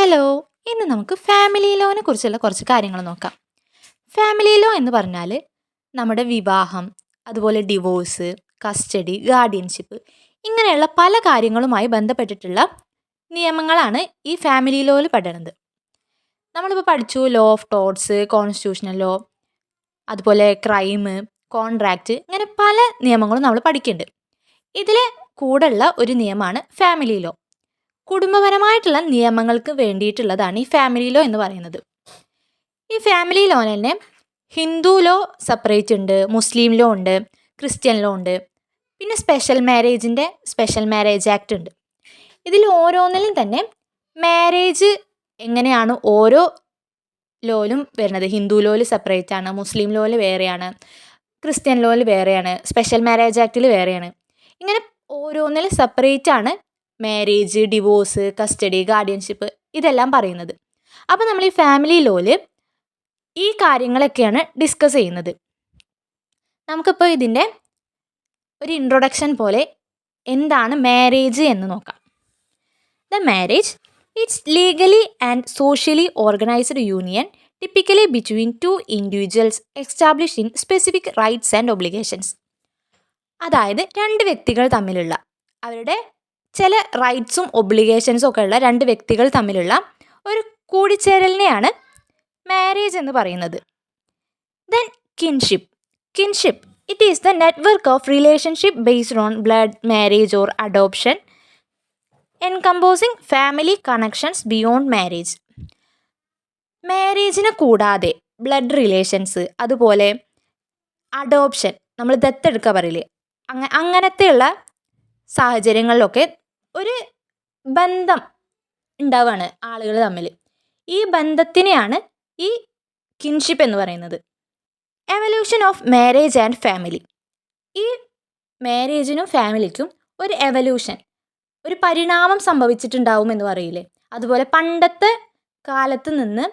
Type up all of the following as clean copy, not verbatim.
Hello, ഇന്ന് നമുക്ക് family ലോനെ കുറിച്ചുള്ള കുറച്ച് കാര്യങ്ങൾ നോക്കാം. ഫാമിലി ലോ എന്ന് പറഞ്ഞാൽ നമ്മുടെ വിവാഹം, അതുപോലെ ഡിവോഴ്സ്, കസ്റ്റഡി, ഗാർഡിയൻഷിപ്പ് ഇങ്ങനെയുള്ള പല കാര്യങ്ങളുമായി ബന്ധപ്പെട്ടിട്ടുള്ള നിയമങ്ങളാണ് ഈ ഫാമിലി ലോയിൽ പെടുന്നത്. നമ്മളിപ്പോൾ പഠിച്ചു ലോ ഓഫ് ടോർട്സ്, കോൺസ്റ്റിറ്റ്യൂഷണൽ ലോ, അതുപോലെ ക്രൈം, കോൺട്രാക്റ്റ്, ഇങ്ങനെ പല നിയമങ്ങളും നമ്മൾ പഠിക്കുന്നുണ്ട്. ഇതിൽ കൂടെയുള്ള ഒരു നിയമമാണ് ഫാമിലി ലോ. കുടുംബപരമായിട്ടുള്ള നിയമങ്ങൾക്ക് വേണ്ടിയിട്ടുള്ളതാണ് ഈ ഫാമിലി ലോ എന്ന് പറയുന്നത്. ഈ ഫാമിലി ലോ തന്നെ ഹിന്ദു ലോ സെപ്പറേറ്റ് ഉണ്ട്, മുസ്ലിം ലോ ഉണ്ട്, ക്രിസ്ത്യൻ ലോ ഉണ്ട്, പിന്നെ സ്പെഷ്യൽ മാരേജ് ആക്ട് ഉണ്ട്. ഇതിൽ ഓരോന്നിലും തന്നെ മാരേജ് എങ്ങനെയാണ് ഓരോ ലോയിലും വരുന്നത്. ഹിന്ദു ലോയിൽ സെപ്പറേറ്റ് ആണ്, മുസ്ലിം ലോയിൽ വേറെയാണ്, ക്രിസ്ത്യൻ ലോയിൽ വേറെയാണ്, സ്പെഷ്യൽ മാരേജ് ആക്ടിൽ വേറെയാണ്. ഇങ്ങനെ ഓരോന്നിലും സെപ്പറേറ്റ് ആണ് മാരേജ്, ഡിവോഴ്സ്, കസ്റ്റഡി, ഗാർഡിയൻഷിപ്പ് ഇതെല്ലാം പറയുന്നത്. അപ്പോൾ നമ്മൾ ഈ ഫാമിലി ലോയിൽ ഈ കാര്യങ്ങളൊക്കെയാണ് ഡിസ്കസ് ചെയ്യുന്നത്. നമുക്കിപ്പോൾ ഇതിൻ്റെ ഒരു ഇൻട്രൊഡക്ഷൻ പോലെ എന്താണ് മാരേജ് എന്ന് നോക്കാം. The marriage it's legally and socially organised union typically between two individuals established in specific rights and obligations. അതായത് രണ്ട് വ്യക്തികൾ തമ്മിലുള്ള അവരുടെ ചില റൈറ്റ്സും ഒബ്ലിഗേഷൻസും ഒക്കെ ഉള്ള രണ്ട് വ്യക്തികൾ തമ്മിലുള്ള ഒരു കൂടിച്ചേരലിനെയാണ് മാരേജ് എന്ന് പറയുന്നത്. Then kinship it is the network of relationship based on blood, marriage or adoption encompassing family connections beyond marriage. മാരേജിനെ കൂടാതെ ബ്ലഡ് റിലേഷൻസ്, അതുപോലെ അഡോപ്ഷൻ, നമ്മൾ ദത്തെടുക്കുക പറയില്ലേ, അങ്ങനത്തെയുള്ള സാഹചര്യങ്ങളിലൊക്കെ ഒരു ബന്ധം ഉണ്ടാവുകയാണ് ആളുകൾ തമ്മിൽ. ഈ ബന്ധത്തിനെയാണ് ഈ കിൻഷിപ്പ് എന്ന് പറയുന്നത്. Evolution of marriage and family. ഈ മാരേജിനും ഫാമിലിക്കും ഒരു എവല്യൂഷൻ, ഒരു പരിണാമം സംഭവിച്ചിട്ടുണ്ടാവും എന്ന് പറയില്ലേ, അതുപോലെ പണ്ടത്തെ കാലത്ത് നിന്ന്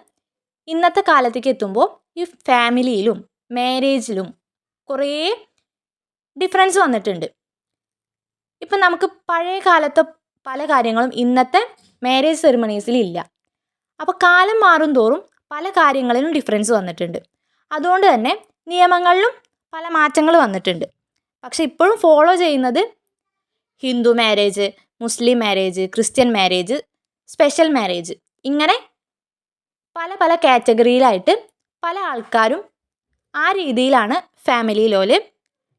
ഇന്നത്തെ കാലത്തേക്ക് എത്തുമ്പോൾ ഈ ഫാമിലിയിലും മാരേജിലും കുറേ ഡിഫറൻസ് വന്നിട്ടുണ്ട്. ഇപ്പം നമുക്ക് പഴയ കാലത്തെ പല കാര്യങ്ങളും ഇന്നത്തെ മാരേജ് സെറിമണീസിൽ ഇല്ല. അപ്പോൾ കാലം മാറും തോറും പല കാര്യങ്ങളിലും ഡിഫറൻസ് വന്നിട്ടുണ്ട്. അതുകൊണ്ട് തന്നെ നിയമങ്ങളിലും പല മാറ്റങ്ങൾ വന്നിട്ടുണ്ട്. പക്ഷെ ഇപ്പോഴും ഫോളോ ചെയ്യുന്നത് Hindu marriage, Muslim marriage, Christian marriage, special marriage, ഇങ്ങനെ പല പല കാറ്റഗറിയിലായിട്ട് പല ആൾക്കാരും ആ രീതിയിലാണ് ഫാമിലി ലോയിൽ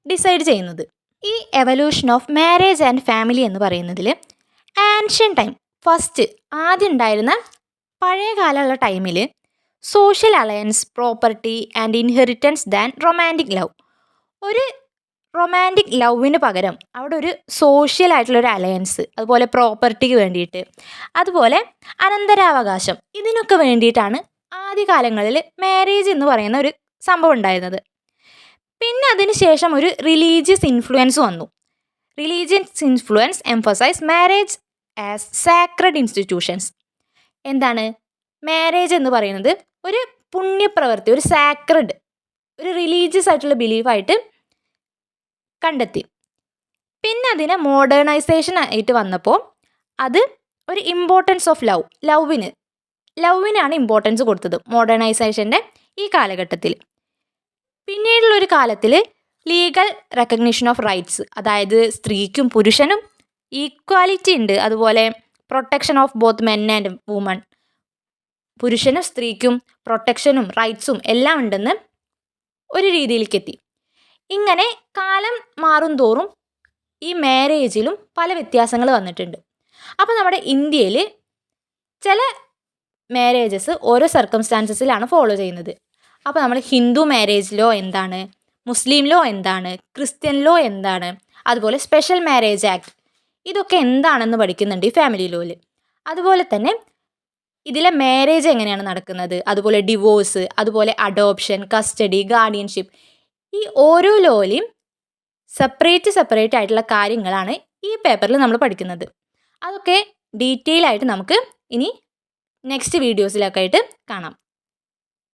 ഡിസൈഡ് ചെയ്യുന്നത്. ഈ evolution of marriage and family എന്ന് പറയുന്നതിൽ ആൻഷ്യൻ ടൈം, ഫസ്റ്റ് ആദ്യം ഉണ്ടായിരുന്ന പഴയ കാലമുള്ള ടൈമിൽ social alliance, property and inheritance than romantic love. ഒരു റൊമാൻറ്റിക് ലവിന് പകരം അവിടെ ഒരു സോഷ്യൽ ആയിട്ടുള്ളൊരു അലയൻസ്, അതുപോലെ പ്രോപ്പർട്ടിക്ക് വേണ്ടിയിട്ട്, അതുപോലെ അനന്തരാവകാശം, ഇതിനൊക്കെ വേണ്ടിയിട്ടാണ് ആദ്യകാലങ്ങളിൽ മാരേജ് എന്ന് പറയുന്ന ഒരു സംഭവം ഉണ്ടായിരുന്നത്. പിന്നെ അതിന് ശേഷം ഒരു റിലീജിയസ് ഇൻഫ്ലുവൻസ് വന്നു. Religious influence emphasise marriage as sacred institutions. എന്താണ് മാരേജ് എന്ന് പറയുന്നത്? ഒരു പുണ്യപ്രവൃത്തി, ഒരു സാക്രഡ്, ഒരു റിലീജിയസ് ആയിട്ടുള്ള ബിലീഫായിട്ട് കണ്ടെത്തി. പിന്നെ അതിനെ മോഡേണൈസേഷൻ ആയിട്ട് വന്നപ്പോൾ അത് ഒരു ഇമ്പോർട്ടൻസ് ഓഫ് ലവിനാണ് ഇമ്പോർട്ടൻസ് കൊടുത്തത് മോഡേണൈസേഷൻ്റെ ഈ കാലഘട്ടത്തിൽ. പിന്നീടുള്ളൊരു കാലത്തിൽ ലീഗൽ റെക്കഗ്നിഷൻ ഓഫ് റൈറ്റ്സ്, അതായത് സ്ത്രീക്കും പുരുഷനും ഈക്വാലിറ്റി ഉണ്ട്, അതുപോലെ protection of both men and woman, പുരുഷനും സ്ത്രീക്കും പ്രൊട്ടക്ഷനും റൈറ്റ്സും എല്ലാം ഉണ്ടെന്ന് ഒരു രീതിയിലേക്ക് എത്തി. ഇങ്ങനെ കാലം മാറും തോറും ഈ മാരേജിലും പല വ്യത്യാസങ്ങൾ വന്നിട്ടുണ്ട്. അപ്പോൾ നമ്മുടെ ഇന്ത്യയിൽ ചില മാരേജസ് ഓരോ സർക്കംസ്റ്റാൻസസിലാണ് ഫോളോ ചെയ്യുന്നത്. അപ്പോൾ നമ്മൾ ഹിന്ദു മാരേജ് ലോ എന്താണ്, മുസ്ലിം ലോ എന്താണ്, ക്രിസ്ത്യൻ ലോ എന്താണ്, അതുപോലെ സ്പെഷ്യൽ മാരേജ് ആക്ട്, ഇതൊക്കെ എന്താണെന്ന് പഠിക്കുന്നുണ്ട് ഈ ഫാമിലി ലോയിൽ. അതുപോലെ തന്നെ ഇതിലെ മാരേജ് എങ്ങനെയാണ് നടക്കുന്നത്, അതുപോലെ ഡിവോഴ്സ്, അതുപോലെ അഡോപ്ഷൻ, കസ്റ്റഡി, ഗാർഡിയൻഷിപ്പ്, ഈ ഓരോ ലോയിലും സെപ്പറേറ്റ് ആയിട്ടുള്ള കാര്യങ്ങളാണ് ഈ പേപ്പറിൽ നമ്മൾ പഠിക്കുന്നത്. അതൊക്കെ ഡീറ്റെയിൽ ആയിട്ട് നമുക്ക് ഇനി നെക്സ്റ്റ് വീഡിയോസിലൊക്കെ ആയിട്ട് കാണാം.